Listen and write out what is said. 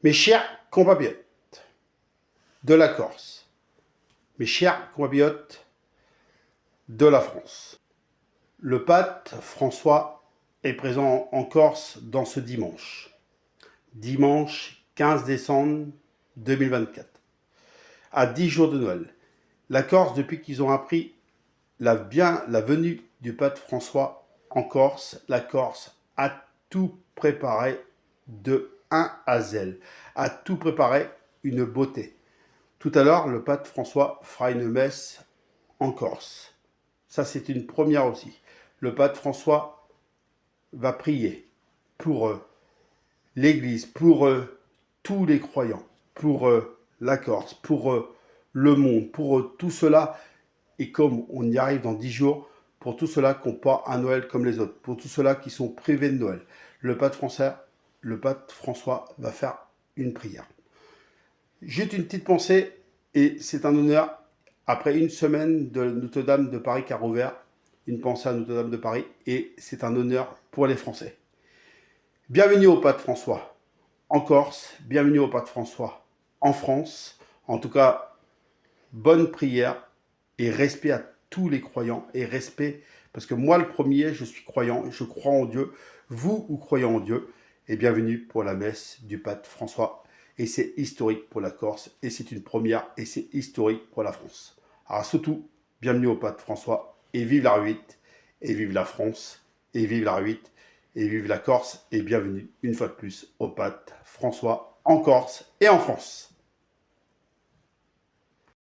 Mes chers compatriotes de la Corse, mes chers compatriotes de la France, le pape François est présent en Corse dans ce dimanche 15 décembre 2024, à 10 jours de Noël. La Corse, depuis qu'ils ont appris la venue du pape François en Corse, la Corse a tout préparé de A à Z, a tout préparé une beauté. Tout à l'heure, le pape François fera une messe en Corse. Ça, c'est une première aussi. Le pape François va prier pour l'Église, pour tous les croyants, pour la Corse, pour le monde, pour tout cela. Et comme on y arrive dans 10 jours, pour tous ceux-là qui n'ont pas un Noël comme les autres, pour tous ceux-là qui sont privés de Noël, le pape François va faire une prière. Juste une petite pensée, et c'est un honneur, après une semaine de Notre-Dame de Paris qui a rouvert, une pensée à Notre-Dame de Paris, et c'est un honneur pour les Français. Bienvenue au pape François en Corse, bienvenue au pape François en France. En tout cas, bonne prière et respect à tous les croyants et respect, parce que moi le premier, je suis croyant, je crois en Dieu, vous croyez en Dieu, et bienvenue pour la messe du pape François. Et c'est historique pour la Corse, et c'est une première, et c'est historique pour la France. Alors surtout, bienvenue au pape François, et vive la R8, et vive la France, et vive la R8, et vive la Corse, et bienvenue une fois de plus au pape François en Corse et en France.